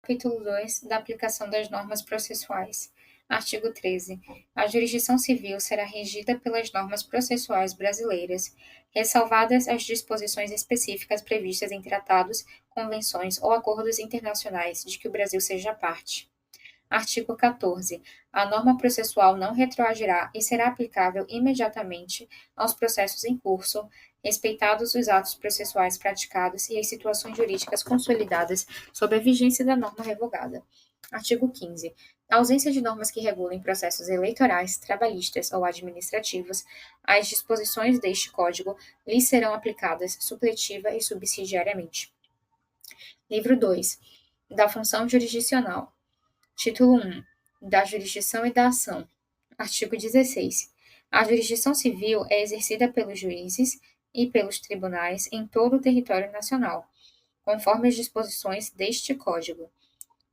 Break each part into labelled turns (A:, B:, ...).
A: Capítulo 2 da aplicação das normas processuais. Artigo 13. A jurisdição civil será regida pelas normas processuais brasileiras, ressalvadas as disposições específicas previstas em tratados, convenções ou acordos internacionais de que o Brasil seja parte. Artigo 14. A norma processual não retroagirá e será aplicável imediatamente aos processos em curso, respeitados os atos processuais praticados e as situações jurídicas consolidadas sob a vigência da norma revogada. Artigo 15. Na ausência de normas que regulem processos eleitorais, trabalhistas ou administrativos, as disposições deste Código lhes serão aplicadas supletiva e subsidiariamente. Livro 2. Da função jurisdicional. Título 1. Da jurisdição e da ação. Artigo 16. A jurisdição civil é exercida pelos juízes e pelos tribunais em todo o território nacional, conforme as disposições deste Código.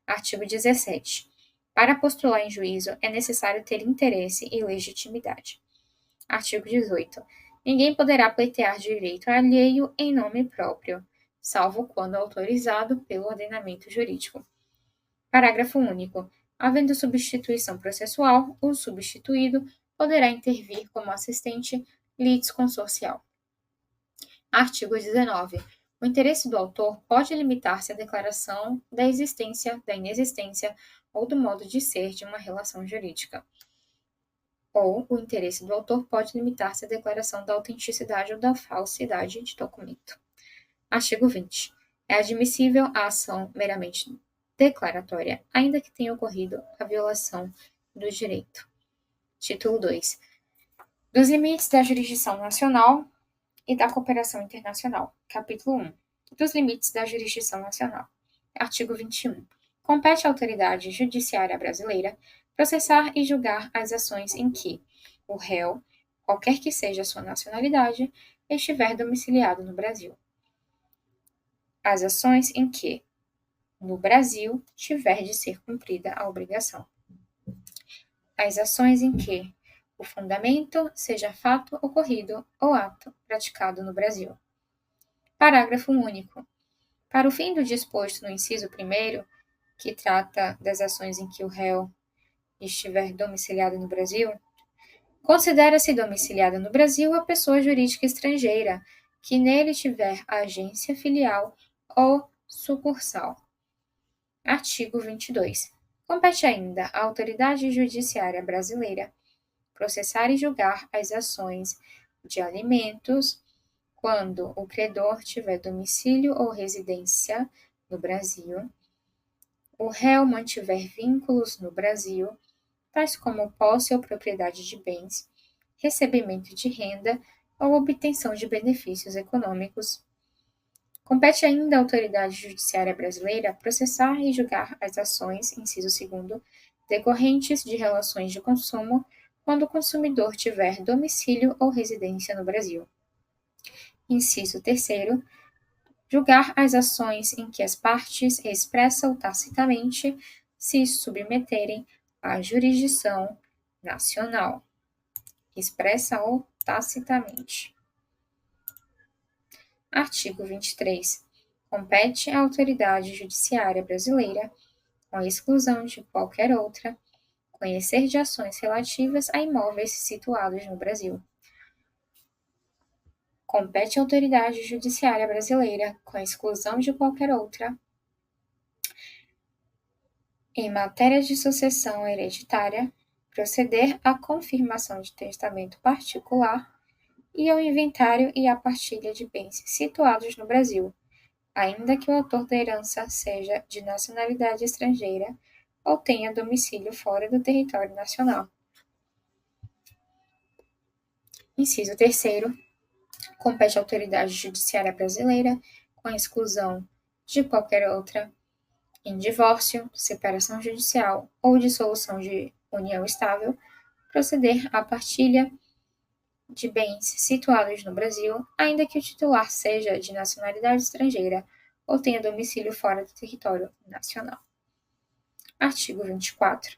A: Artigo 17. Para postular em juízo é necessário ter interesse e legitimidade. Artigo 18. Ninguém poderá pleitear direito alheio em nome próprio, salvo quando autorizado pelo ordenamento jurídico. Parágrafo único. Havendo substituição processual, o substituído poderá intervir como assistente litisconsorcial. Artigo 19. O interesse do autor pode limitar-se à declaração da existência, da inexistência ou do modo de ser de uma relação jurídica. Ou o interesse do autor pode limitar-se à declaração da autenticidade ou da falsidade de documento. Artigo 20. É admissível a ação meramente declaratória, ainda que tenha ocorrido a violação do direito. Título 2. Dos limites da jurisdição nacional e da cooperação internacional. Capítulo 1. Dos limites da jurisdição nacional. Artigo 21. Compete à autoridade judiciária brasileira processar e julgar as ações em que o réu, qualquer que seja a sua nacionalidade, estiver domiciliado no Brasil. As ações em que no Brasil, tiver de ser cumprida a obrigação. As ações em que o fundamento seja fato ocorrido ou ato praticado no Brasil. Parágrafo único. Para o fim do disposto no inciso 1º, que trata das ações em que o réu estiver domiciliado no Brasil, considera-se domiciliada no Brasil a pessoa jurídica estrangeira que nele tiver agência filial ou sucursal. Artigo 22. Compete ainda à autoridade judiciária brasileira processar e julgar as ações de alimentos quando o credor tiver domicílio ou residência no Brasil, o réu mantiver vínculos no Brasil, tais como posse ou propriedade de bens, recebimento de renda ou obtenção de benefícios econômicos. Compete ainda à autoridade judiciária brasileira processar e julgar as ações, inciso 2º, decorrentes de relações de consumo, quando o consumidor tiver domicílio ou residência no Brasil. Inciso 3º, julgar as ações em que as partes, expressa ou tacitamente, se submeterem à jurisdição nacional. Expressa ou tacitamente. Artigo 23. Compete à autoridade judiciária brasileira, com exclusão de qualquer outra, conhecer de ações relativas a imóveis situados no Brasil. Compete à autoridade judiciária brasileira, com exclusão de qualquer outra, em matéria de sucessão hereditária, proceder à confirmação de testamento particular e ao inventário e à partilha de bens situados no Brasil, ainda que o autor da herança seja de nacionalidade estrangeira ou tenha domicílio fora do território nacional. Inciso 3º. Compete à autoridade judiciária brasileira, com exclusão de qualquer outra, em divórcio, separação judicial ou dissolução de união estável, proceder à partilha de bens situados no Brasil, ainda que o titular seja de nacionalidade estrangeira ou tenha domicílio fora do território nacional. Artigo 24.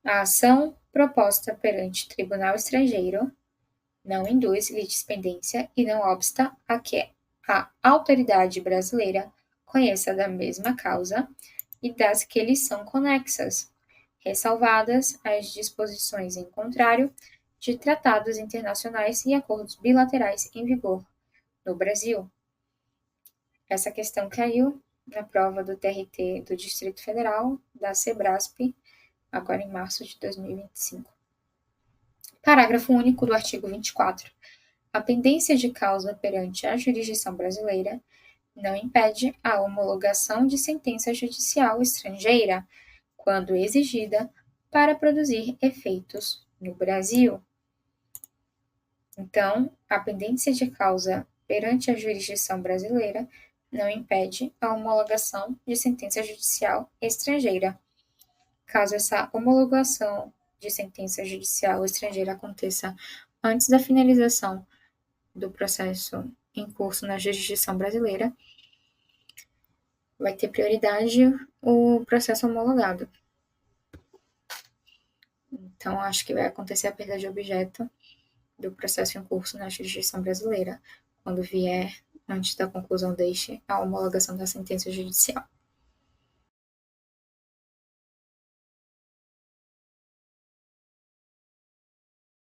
A: A ação proposta perante tribunal estrangeiro não induz litispendência e não obsta a que a autoridade brasileira conheça da mesma causa e das que lhes são conexas, ressalvadas as disposições em contrário de tratados internacionais e acordos bilaterais em vigor no Brasil. Essa questão caiu na prova do TRT do Distrito Federal, da Sebrasp, agora em março de 2025. Parágrafo único do artigo 24. A pendência de causa perante a jurisdição brasileira não impede a homologação de sentença judicial estrangeira, quando exigida para produzir efeitos no Brasil. Então, a pendência de causa perante a jurisdição brasileira não impede a homologação de sentença judicial estrangeira. Caso essa homologação de sentença judicial estrangeira aconteça antes da finalização do processo em curso na jurisdição brasileira, vai ter prioridade o processo homologado. Então, acho que vai acontecer a perda de objeto do processo em curso na jurisdição brasileira, quando vier antes da conclusão deste a homologação da sentença judicial.